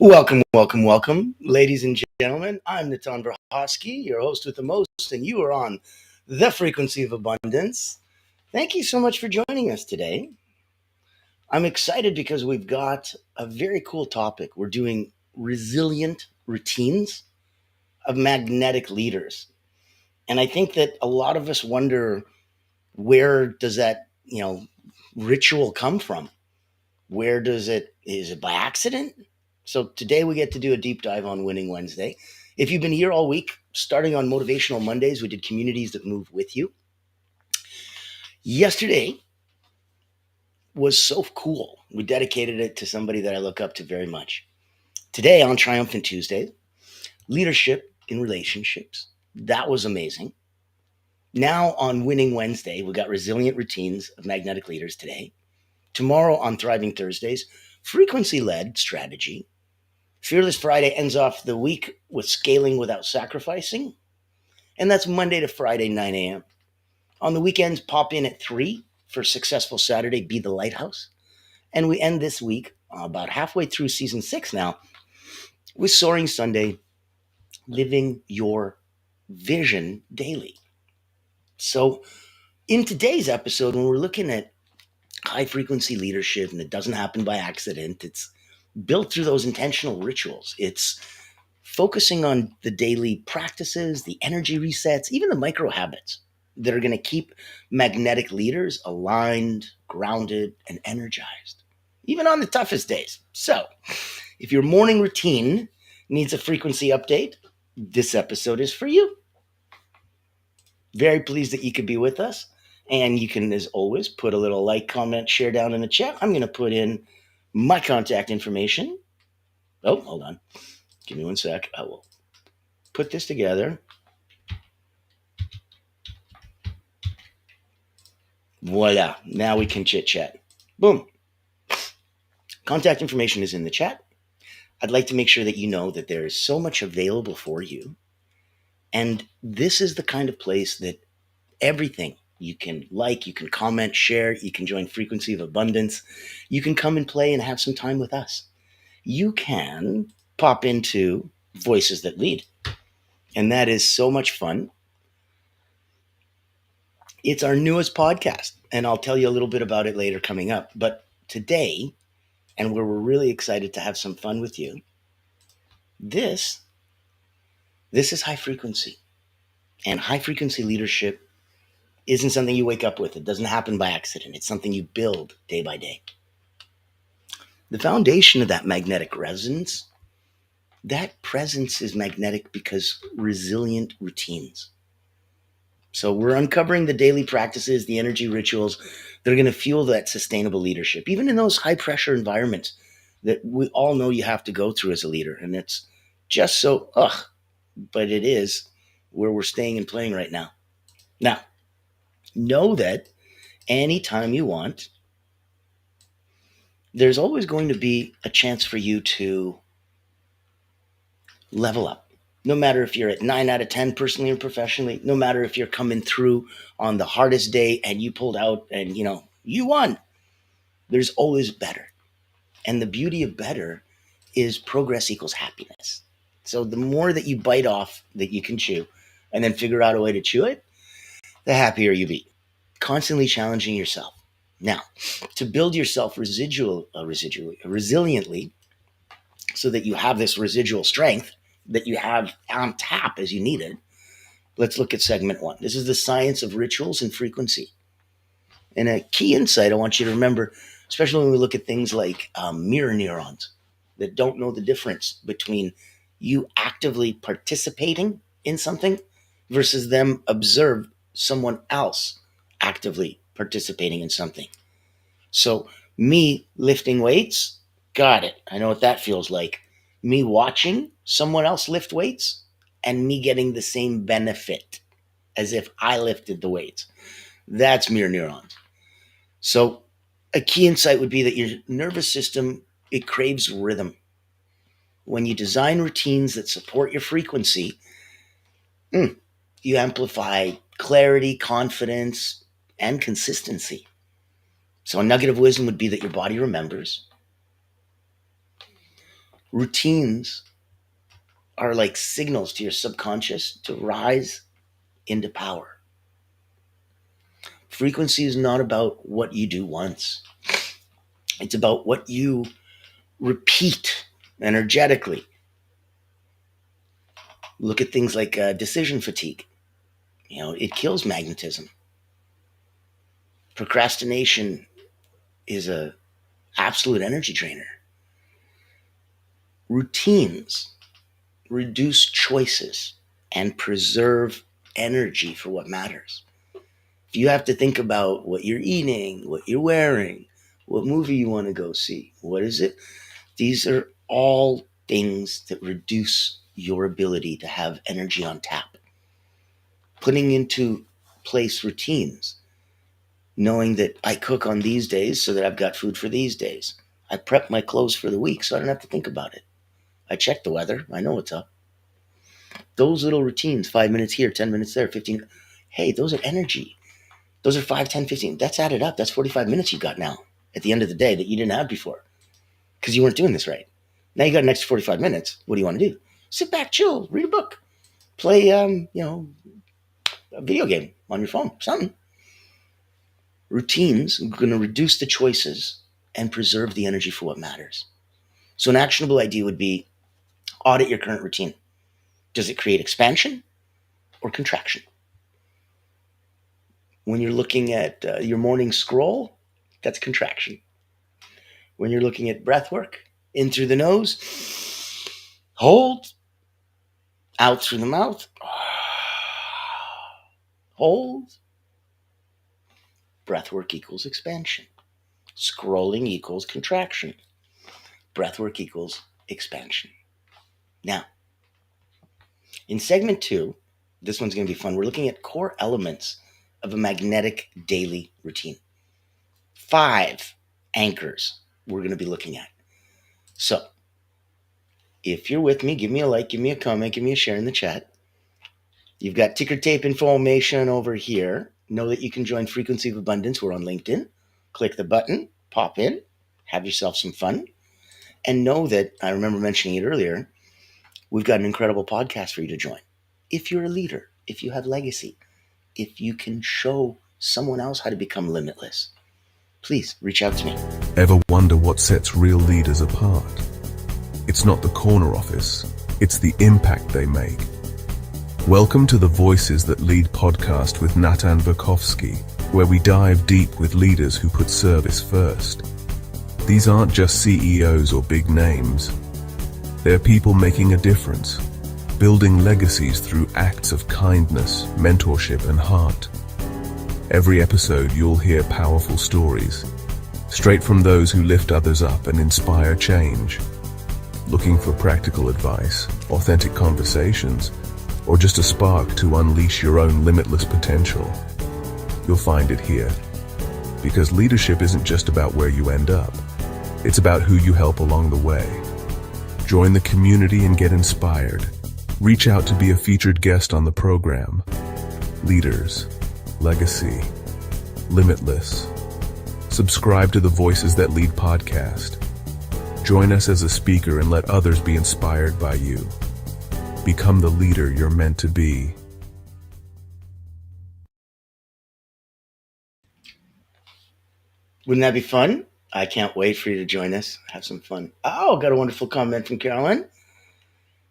Welcome, welcome, welcome, ladies and gentlemen. I'm Natan Verhosky, your host with the most, and you are on the Frequency of Abundance. Thank you so much for joining us today. I'm excited because we've got a very cool topic. We're doing resilient routines of magnetic leaders. And I think that a lot of us wonder, where does that, ritual come from? Is it by accident? So today we get to do a deep dive on Winning Wednesday. If you've been here all week, starting on Motivational Mondays, we did communities that move with you. Yesterday was so cool. We dedicated it to somebody that I look up to very much. Today on Triumphant Tuesday, leadership in relationships. That was amazing. Now on Winning Wednesday, we got resilient routines of magnetic leaders today. Tomorrow on Thriving Thursdays, frequency-led strategy. Fearless Friday ends off the week with scaling without sacrificing. And that's Monday to Friday, 9 a.m. On the weekends, pop in at 3 for Successful Saturday, Be the Lighthouse. And we end this week, about halfway through season 6 now, with Soaring Sunday, Living Your Vision Daily. So in today's episode, when we're looking at high frequency leadership, and it doesn't happen by accident, it's built through those intentional rituals. It's focusing on the daily practices, the energy resets, even the micro habits that are going to keep magnetic leaders aligned, grounded, and energized, even on the toughest days. So if your morning routine needs a frequency update, this episode is for you. Very pleased that you could be with us. And you can, as always, put a little like, comment, share down in the chat. I'm going to put in my contact information. Oh, hold on. Give me one sec. I will put this together. Voila. Now we can chit chat. Boom. Contact information is in the chat. I'd like to make sure that you know that there is so much available for you. And this is the kind of place that everything you can like, you can comment, share, you can join Frequency of Abundance. You can come and play and have some time with us. You can pop into Voices That Lead. And that is so much fun. It's our newest podcast, and I'll tell you a little bit about it later coming up. But today, and where we're really excited to have some fun with you, this is high frequency. And high frequency leadership isn't something you wake up with. It doesn't happen by accident. It's something you build day by day. The foundation of that magnetic resonance, that presence is magnetic because resilient routines. So we're uncovering the daily practices, the energy rituals that are going to fuel that sustainable leadership, even in those high pressure environments that we all know you have to go through as a leader. And it's just so, but it is where we're staying and playing right now. Now, know that anytime you want, there's always going to be a chance for you to level up. No matter if you're at 9 out of 10 personally and professionally, no matter if you're coming through on the hardest day and you pulled out and, you won, there's always better. And the beauty of better is progress equals happiness. So the more that you bite off that you can chew and then figure out a way to chew it, the happier you be. Constantly challenging yourself. Now, to build yourself resiliently, so that you have this residual strength that you have on tap as you need it, let's look at segment 1. This is the science of rituals and frequency. And a key insight I want you to remember, especially when we look at things like mirror neurons that don't know the difference between you actively participating in something versus them observe someone else actively participating in something. So me lifting weights, got it. I know what that feels like. Me watching someone else lift weights and me getting the same benefit as if I lifted the weights. That's mirror neurons. So a key insight would be that your nervous system, it craves rhythm. When you design routines that support your frequency, you amplify clarity, confidence, and consistency. So a nugget of wisdom would be that your body remembers. Routines are like signals to your subconscious to rise into power. Frequency is not about what you do once, it's about what you repeat energetically. Look at things like decision fatigue. It kills magnetism. Procrastination is a absolute energy drainer. Routines reduce choices and preserve energy for what matters. If you have to think about what you're eating, what you're wearing, what movie you want to go see, what is it? These are all things that reduce your ability to have energy on tap. Putting into place routines, knowing that I cook on these days so that I've got food for these days. I prep my clothes for the week so I don't have to think about it. I check the weather. I know what's up. Those little routines, 5 minutes here, 10 minutes there, 15. Hey, those are energy. Those are 5, 10, 15. That's added up. That's 45 minutes you got now at the end of the day that you didn't have before because you weren't doing this right. Now you got an extra 45 minutes. What do you want to do? Sit back, chill, read a book, play, a video game on your phone, something. Routines are going to reduce the choices and preserve the energy for what matters. So an actionable idea would be audit your current routine. Does it create expansion or contraction? When you're looking at your morning scroll, that's contraction. When you're looking at breath work, in through the nose, hold, out through the mouth, hold. Breath work equals expansion. Scrolling equals contraction. Breath work equals expansion. Now, in segment 2, this one's going to be fun. We're looking at core elements of a magnetic daily routine. 5 anchors we're going to be looking at. So, if you're with me, give me a like, give me a comment, give me a share in the chat. You've got ticker tape information over here. Know that you can join Frequency of Abundance. We're on LinkedIn. Click the button, pop in, have yourself some fun. And know that, I remember mentioning it earlier, we've got an incredible podcast for you to join. If you're a leader, if you have legacy, if you can show someone else how to become limitless, please reach out to me. Ever wonder what sets real leaders apart? It's not the corner office, it's the impact they make. Welcome to the Voices That Lead podcast with Natan Verkovsky, where we dive deep with leaders who put service first. These aren't just CEOs or big names. They're people making a difference, building legacies through acts of kindness, mentorship, and heart. Every episode you'll hear powerful stories, straight from those who lift others up and inspire change. Looking for practical advice, authentic conversations, or just a spark to unleash your own limitless potential? You'll find it here. Because leadership isn't just about where you end up, it's about who you help along the way. Join the community and get inspired. Reach out to be a featured guest on the program. Leaders, legacy, limitless. Subscribe to the Voices That Lead podcast. Join us as a speaker and let others be inspired by you. Become the leader you're meant to be. Wouldn't that be fun? I can't wait for you to join us. Have some fun. Oh, got a wonderful comment from Carolyn.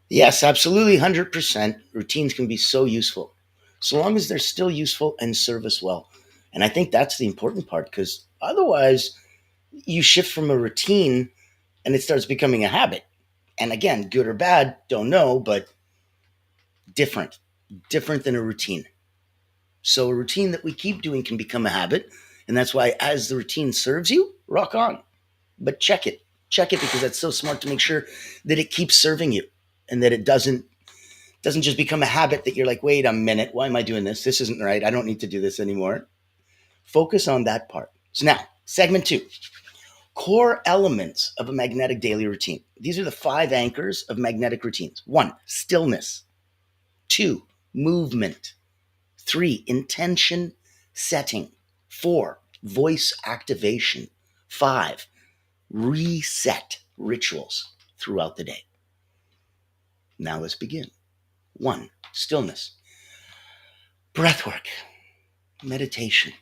Yes, absolutely, 100%. Routines can be so useful, so long as they're still useful and serve us well. And I think that's the important part, because otherwise you shift from a routine and it starts becoming a habit. And again, good or bad, don't know, but different than a routine. So a routine that we keep doing can become a habit. And that's why as the routine serves you, rock on. But check it because that's so smart to make sure that it keeps serving you and that it doesn't just become a habit that you're like, wait a minute, why am I doing this? This isn't right. I don't need to do this anymore. Focus on that part. So now, segment 2, core elements of a magnetic daily routine. These are the 5 anchors of magnetic routines. 1, stillness. 2, movement. 3, intention setting. 4, voice activation. 5, reset rituals. throughout the day. Now let's begin. 1. Stillness. Breath work. Meditation.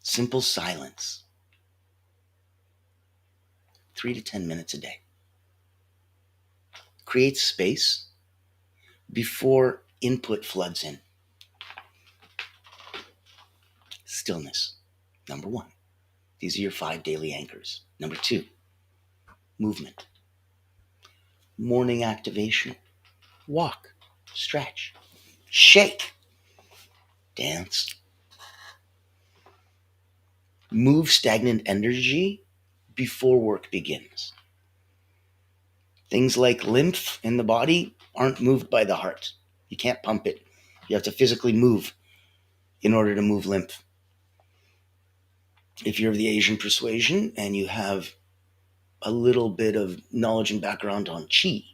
Simple silence. 3 to 10 minutes a day. Create space before input floods in. Stillness. Number 1. These are your 5 daily anchors. Number 2. Movement. Morning activation. Walk. Stretch. Shake. Dance. Move stagnant energy before work begins. Things like lymph in the body aren't moved by the heart. You can't pump it. You have to physically move in order to move lymph. If you're of the Asian persuasion and you have a little bit of knowledge and background on qi,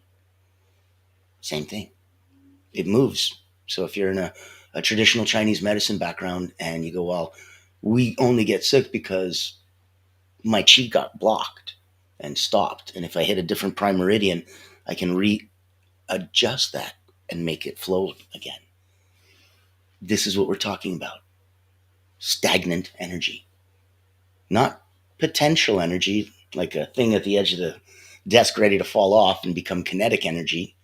same thing. It moves. So if you're in a traditional Chinese medicine background and you go, well, we only get sick because my qi got blocked and stopped. And if I hit a different prime meridian, I can readjust that and make it flow again. This is what we're talking about. Stagnant energy. Not potential energy, like a thing at the edge of the desk ready to fall off and become kinetic energy.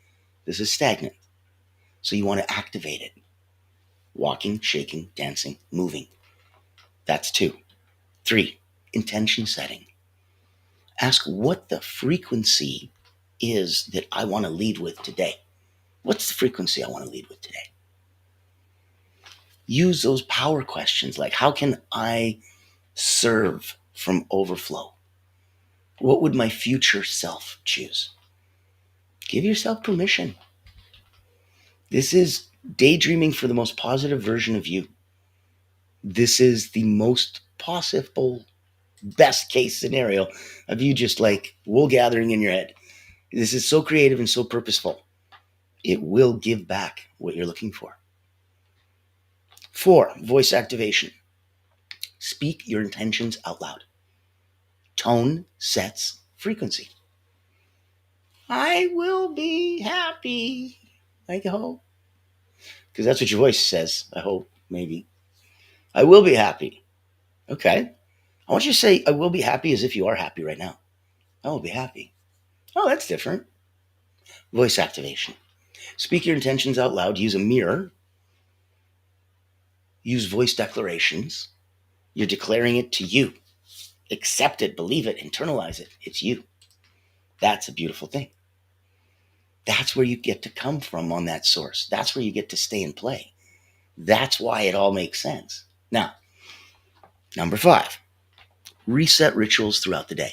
This is stagnant. So you want to activate it. Walking, shaking, dancing, moving. That's 2. 3, intention setting. Ask what the frequency is that I want to lead with today. What's the frequency I want to lead with today? Use those power questions like, how can I serve from overflow? What would my future self choose? Give yourself permission. This is daydreaming for the most positive version of you. This is the most possible, best case scenario of you just like wool gathering in your head. This is so creative and so purposeful. It will give back what you're looking for. 4, voice activation. Speak your intentions out loud. Tone sets frequency. I will be happy. I hope. Because that's what your voice says. I hope, maybe. I will be happy. Okay. I want you to say, I will be happy as if you are happy right now. I will be happy. Oh, that's different. Voice activation. Speak your intentions out loud. Use a mirror. Use voice declarations. You're declaring it to you. Accept it, believe it, internalize it. It's you. That's a beautiful thing. That's where you get to come from on that source. That's where you get to stay and play. That's why it all makes sense. Now, number 5, reset rituals throughout the day.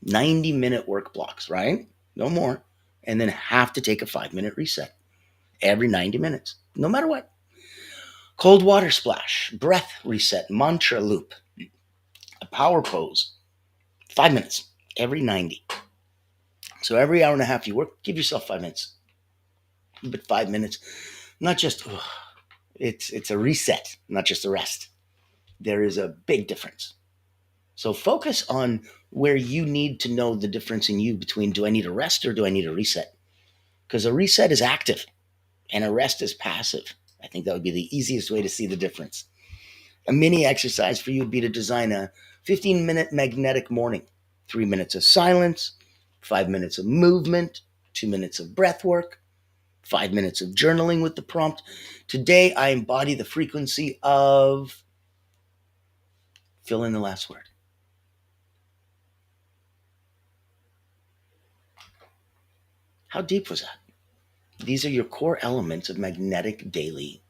90-minute work blocks, right? No more. And then have to take a 5-minute reset every 90 minutes, no matter what. Cold water splash, breath reset, mantra loop, a power pose, 5 minutes every 90. So every hour and a half you work, give yourself 5 minutes. But 5 minutes, not just, it's a reset, not just a rest. There is a big difference. So focus on where you need to know the difference in you between, do I need a rest or do I need a reset? Because a reset is active and a rest is passive. I think that would be the easiest way to see the difference. A mini exercise for you would be to design a 15-minute magnetic morning. 3 minutes of silence, 5 minutes of movement, 2 minutes of breath work, 5 minutes of journaling with the prompt. Today, I embody the frequency of, fill in the last word. How deep was that? These are your core elements of magnetic daily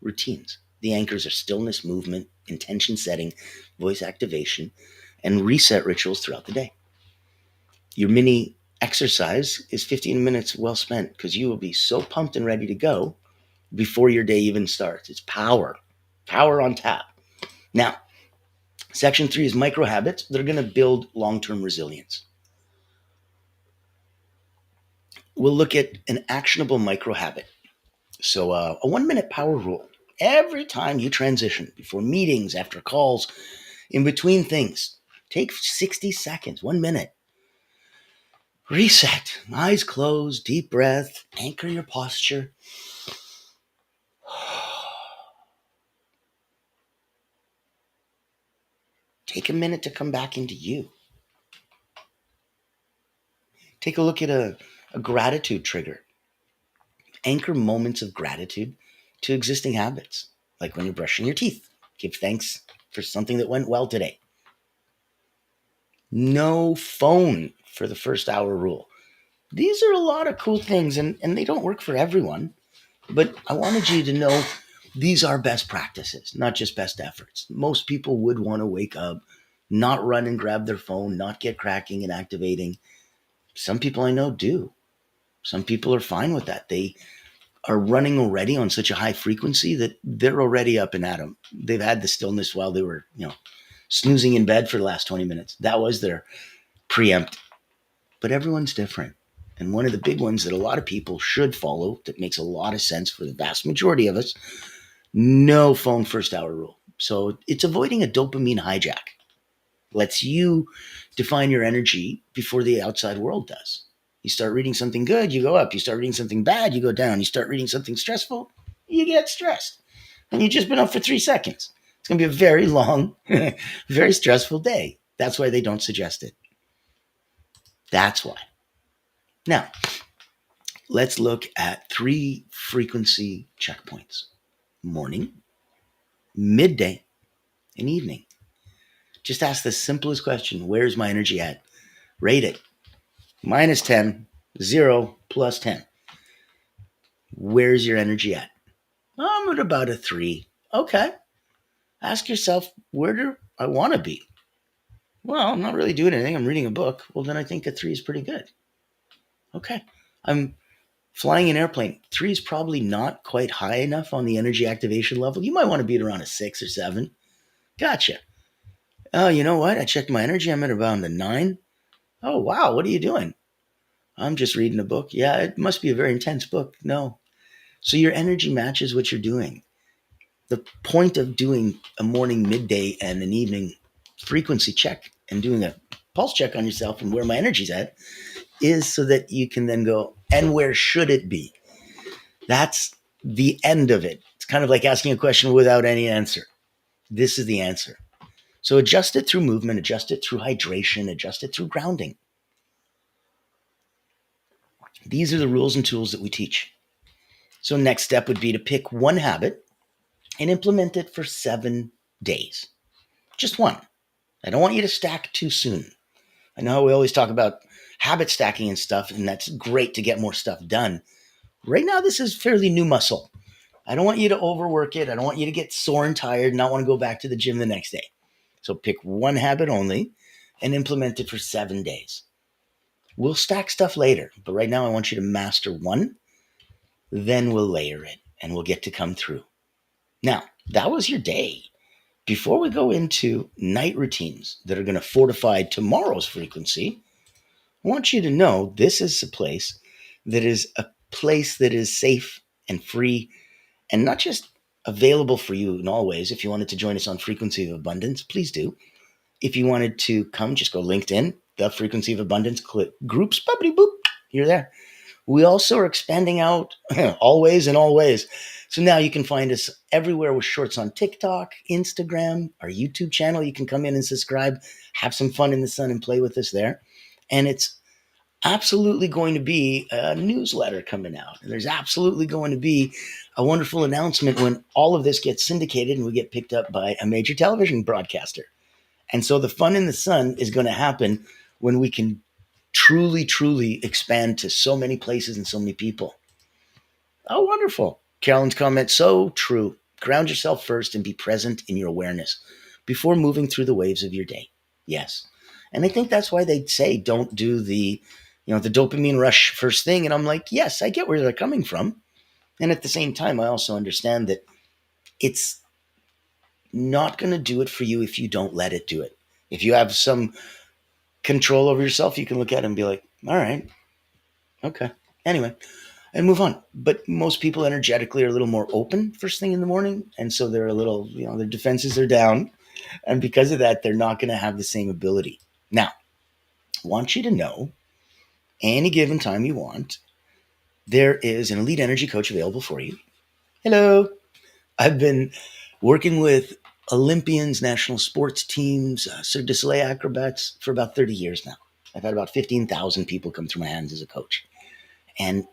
routines. The anchors are stillness, movement, intention setting, voice activation, and reset rituals throughout the day. Your mini exercise is 15 minutes well spent because you will be so pumped and ready to go before your day even starts. It's power on tap. Now, section 3 is micro habits that are going to build long-term resilience. We'll look at an actionable micro habit. So a 1-minute power rule. Every time you transition, before meetings, after calls, in between things, take 60 seconds, 1 minute. Reset. Eyes closed, deep breath, anchor your posture. Take a minute to come back into you. Take a look at a gratitude trigger. Anchor moments of gratitude to existing habits, like when you're brushing your teeth. Give thanks for something that went well today. No phone for the first hour rule. These are a lot of cool things, and they don't work for everyone. But I wanted you to know these are best practices, not just best efforts. Most people would want to wake up, not run and grab their phone, not get cracking and activating. Some people I know do. Some people are fine with that. They are running already on such a high frequency that they're already up and at them. They've had the stillness while they were, snoozing in bed for the last 20 minutes. That was their preempt. But everyone's different. And one of the big ones that a lot of people should follow that makes a lot of sense for the vast majority of us, no phone first hour rule. So it's avoiding a dopamine hijack. Lets you define your energy before the outside world does. You start reading something good, you go up. You start reading something bad, you go down. You start reading something stressful, you get stressed. And you've just been up for 3 seconds. It's going to be a very long, very stressful day. That's why they don't suggest it. That's why. Now, let's look at 3 frequency checkpoints: morning, midday, and evening. Just ask the simplest question: where's my energy at? Rate it. -10, 0, +10. Where's your energy at? I'm at about a 3. Okay. Ask yourself, where do I want to be? Well, I'm not really doing anything. I'm reading a book. Well, then I think a 3 is pretty good. Okay. I'm flying an airplane. 3 is probably not quite high enough on the energy activation level. You might want to be at around a 6 or 7. Gotcha. Oh, you know what? I checked my energy. I'm at around a 9. Oh, wow. What are you doing? I'm just reading a book. Yeah, it must be a very intense book. No. So your energy matches what you're doing. The point of doing a morning, midday, and an evening frequency check and doing a pulse check on yourself and where my energy's at is so that you can then go, and where should it be? That's the end of it. It's kind of like asking a question without any answer. This is the answer. So adjust it through movement, adjust it through hydration, adjust it through grounding. These are the rules and tools that we teach. So next step would be to pick one habit and implement it for 7 days. Just one. I don't want you to stack too soon. I know we always talk about habit stacking and stuff, and that's great to get more stuff done. Right now, this is fairly new muscle. I don't want you to overwork it. I don't want you to get sore and tired and not want to go back to the gym the next day. So pick one habit only and implement it for 7 days. We'll stack stuff later, but right now I want you to master one, then we'll layer it and we'll get to come through. Now, that was your day. Before we go into night routines that are going to fortify tomorrow's frequency, I want you to know this is a place that is safe and free and not just available for you in all ways. If you wanted to join us on Frequency of Abundance, please do. If you wanted to come, just go LinkedIn, the Frequency of Abundance, click groups, bubbly boop, you're there. We also are expanding out always and always. So now you can find us everywhere with shorts on TikTok, Instagram, our YouTube channel. You can come in and subscribe, have some fun in the sun and play with us there. And it's absolutely going to be a newsletter coming out. And there's absolutely going to be a wonderful announcement when all of this gets syndicated and we get picked up by a major television broadcaster. And so the fun in the sun is going to happen when we can truly, truly expand to so many places and so many people. Oh, wonderful. Carolyn's comment, so true. Ground yourself first and be present in your awareness before moving through the waves of your day. Yes. And I think that's why they say don't do the dopamine rush first thing. And I'm like, yes, I get where they're coming from. And at the same time, I also understand that it's not going to do it for you if you don't let it do it. If you have some control over yourself, you can look at it and be like, all right, okay. Anyway, and move on. But most people energetically are a little more open first thing in the morning. And so they're a little, their defenses are down. And because of that, they're not going to have the same ability. Now, I want you to know any given time you want, there is an elite energy coach available for you. Hello. I've been working with Olympians, national sports teams, Cirque du Soleil acrobats for about 30 years now. I've had about 15,000 people come through my hands as a coach. And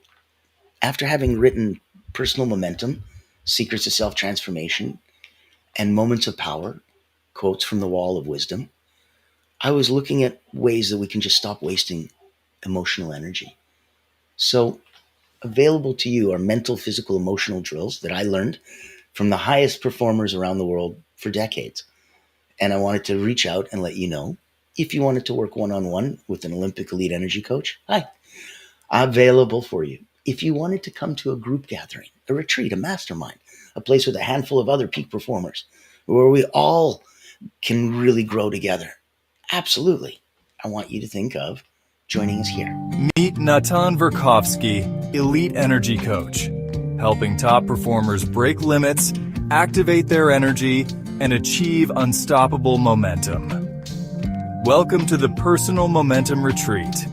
after having written Personal Momentum, Secrets of Self Transformation, and Moments of Power, quotes from the Wall of Wisdom, I was looking at ways that we can just stop wasting emotional energy. So, available to you are mental, physical, emotional drills that I learned from the highest performers around the world for decades. And I wanted to reach out and let you know if you wanted to work one on one with an Olympic elite energy coach, hi, I'm available for you. If you wanted to come to a group gathering, a retreat, a mastermind, a place with a handful of other peak performers where we all can really grow together, absolutely. I want you to think of joining us here. Meet Natan Verkovsky, Elite Energy Coach, helping top performers break limits, activate their energy, and achieve unstoppable momentum. Welcome to the Personal Momentum Retreat,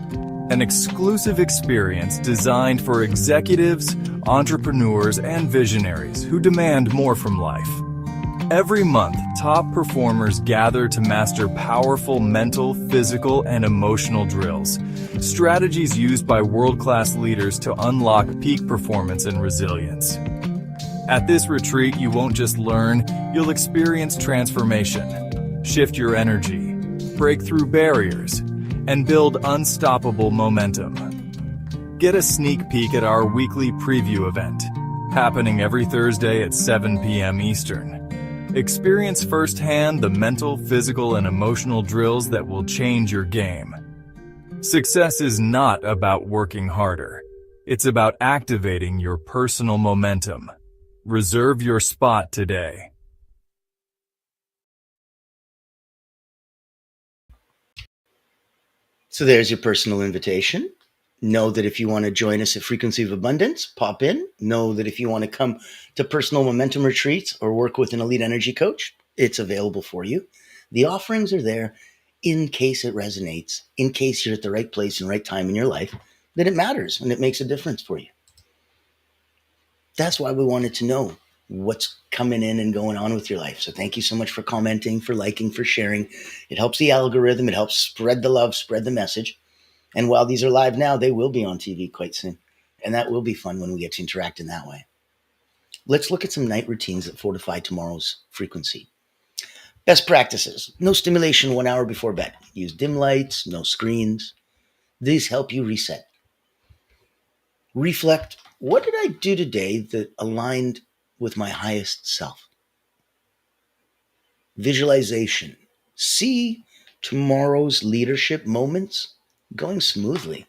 an exclusive experience designed for executives, entrepreneurs, and visionaries who demand more from life. Every month, top performers gather to master powerful mental, physical, and emotional drills, strategies used by world-class leaders to unlock peak performance and resilience. At this retreat, you won't just learn, you'll experience transformation, shift your energy, break through barriers, and build unstoppable momentum. Get a sneak peek at our weekly preview event, happening every Thursday at 7 p.m. Eastern. Experience firsthand the mental, physical, and emotional drills that will change your game. Success is not about working harder. It's about activating your personal momentum. Reserve your spot today. So there's your personal invitation. Know that if you want to join us at Frequency of Abundance, pop in. Know that if you want to come to Personal Momentum Retreats or work with an elite energy coach, it's available for you. The offerings are there in case it resonates, in case you're at the right place and right time in your life, that it matters and it makes a difference for you. That's why we wanted to know what's coming in and going on with your life. So thank you so much for commenting, for liking, for sharing. It helps the algorithm. It helps spread the love, spread the message. And while these are live now, they will be on TV quite soon. And that will be fun when we get to interact in that way. Let's look at some night routines that fortify tomorrow's frequency. Best practices. No stimulation 1 hour before bed. Use dim lights, no screens. These help you reset. Reflect. What did I do today that aligned with my highest self? Visualization. See tomorrow's leadership moments going smoothly.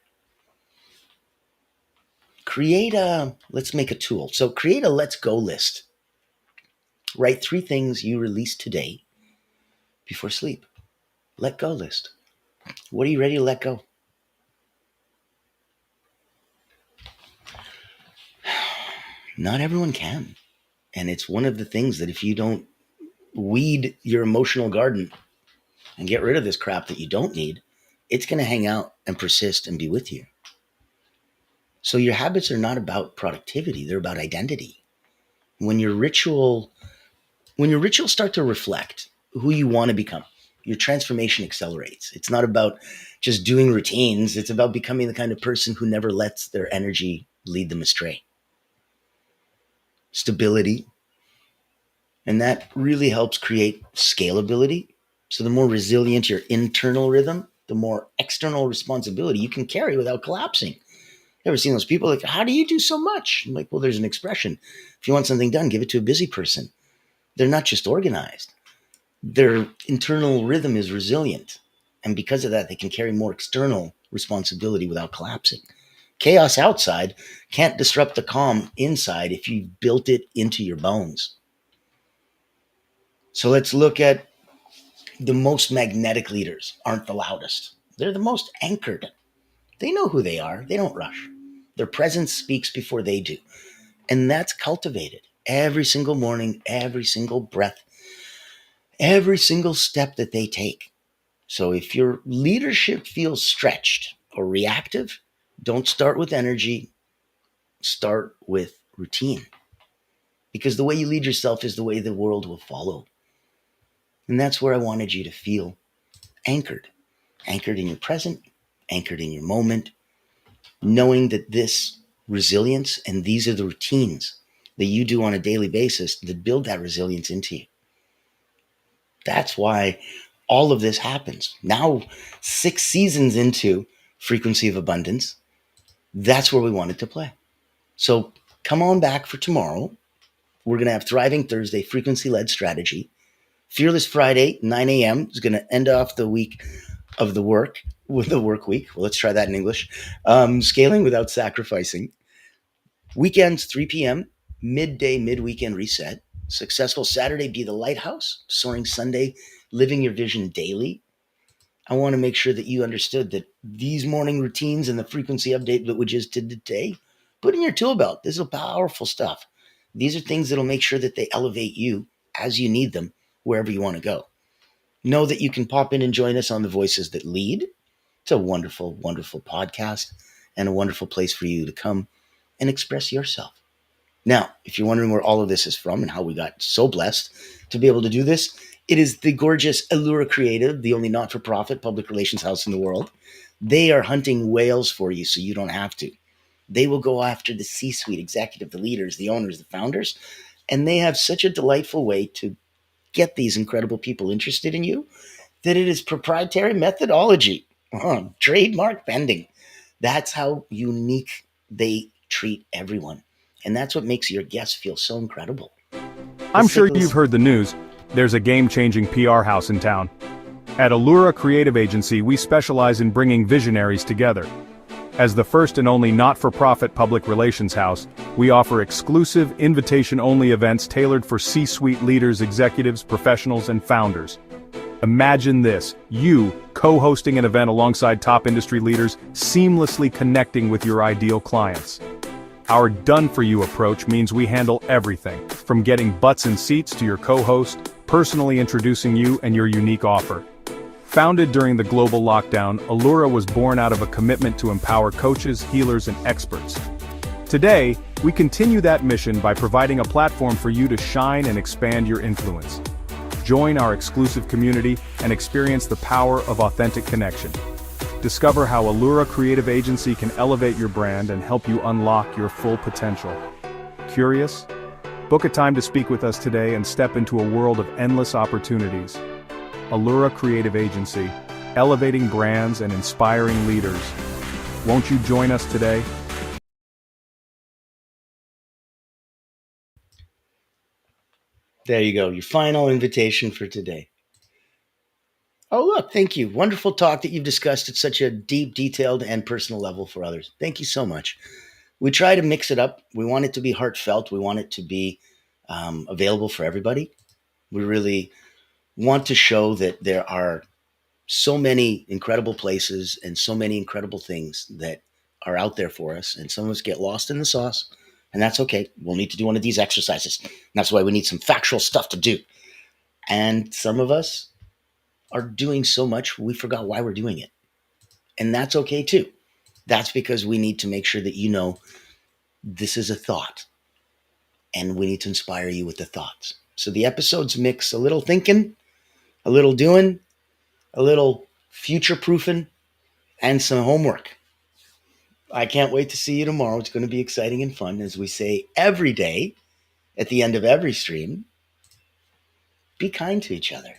Let's make a tool. So create a let's go list. Write 3 things you released today before sleep. Let go list. What are you ready to let go? Not everyone can. And it's one of the things that if you don't weed your emotional garden and get rid of this crap that you don't need, it's going to hang out and persist and be with you. So your habits are not about productivity, they're about identity. When your rituals start to reflect who you want to become, your transformation accelerates. It's not about just doing routines. It's about becoming the kind of person who never lets their energy lead them astray. Stability. And that really helps create scalability. So the more resilient your internal rhythm, the more external responsibility you can carry without collapsing. Ever seen those people like, how do you do so much? I'm like, well, there's an expression. If you want something done, give it to a busy person. They're not just organized. Their internal rhythm is resilient. And because of that, they can carry more external responsibility without collapsing. Chaos outside can't disrupt the calm inside if you've built it into your bones. So let's look at the most magnetic leaders aren't the loudest. They're the most anchored. They know who they are. They don't rush. Their presence speaks before they do. And that's cultivated every single morning, every single breath, every single step that they take. So if your leadership feels stretched or reactive, Don't start with energy, start with routine. Because the way you lead yourself is the way the world will follow. And that's where I wanted you to feel anchored, anchored in your present, anchored in your moment, knowing that this resilience and these are the routines that you do on a daily basis that build that resilience into you. That's why all of this happens. Now, 6 seasons into Frequency of Abundance, that's where we wanted to play. So come on back for tomorrow. We're going to have Thriving Thursday, frequency led strategy. Fearless Friday, 9 a.m. is going to end off the week of the work with the work week. Well, let's try that in English. Scaling without sacrificing. Weekends, 3 p.m. Midday, mid-weekend reset. Successful Saturday, be the lighthouse. Soaring Sunday, living your vision daily. I want to make sure that you understood that these morning routines and the frequency update that we just did today, put in your tool belt. This is powerful stuff. These are things that'll make sure that they elevate you as you need them wherever you want to go. Know that you can pop in and join us on the Voices That Lead. It's a wonderful, wonderful podcast and a wonderful place for you to come and express yourself. Now, if you're wondering where all of this is from and how we got so blessed to be able to do this, it is the gorgeous Allura Creative, the only not-for-profit public relations house in the world. They are hunting whales for you so you don't have to. They will go after the C-suite executive, the leaders, the owners, the founders, and they have such a delightful way to get these incredible people interested in you that it is proprietary methodology, trademark pending. That's how unique they treat everyone. And that's what makes your guests feel so incredible. I'm Let's take sure a you've listen. heard the news. There's a game-changing PR house in town. At Allura Creative Agency, we specialize in bringing visionaries together. As the first and only not-for-profit public relations house, we offer exclusive, invitation-only events tailored for C-suite leaders, executives, professionals, and founders. Imagine this, you co-hosting an event alongside top industry leaders, seamlessly connecting with your ideal clients. Our done-for-you approach means we handle everything, from getting butts in seats to your co-host, personally introducing you and your unique offer. Founded during the global lockdown, Allura was born out of a commitment to empower coaches, healers, and experts. Today, we continue that mission by providing a platform for you to shine and expand your influence. Join our exclusive community and experience the power of authentic connection. Discover how Allura Creative Agency can elevate your brand and help you unlock your full potential. Curious? Book a time to speak with us today and step into a world of endless opportunities. Allura Creative Agency, elevating brands and inspiring leaders. Won't you join us today? There you go, your final invitation for today. Oh, look, thank you. Wonderful talk that you've discussed at such a deep, detailed, and personal level for others. Thank you so much. We try to mix it up. We want it to be heartfelt. We want it to be available for everybody. We really want to show that there are so many incredible places and so many incredible things that are out there for us. And some of us get lost in the sauce, and that's okay. We'll need to do one of these exercises. And that's why we need some factual stuff to do. And some of us are doing so much, we forgot why we're doing it. And that's okay too. That's because we need to make sure that you know this is a thought and we need to inspire you with the thoughts. So the episodes mix a little thinking, a little doing, a little future proofing, and some homework. I can't wait to see you tomorrow. It's going to be exciting and fun. As we say every day at the end of every stream, be kind to each other.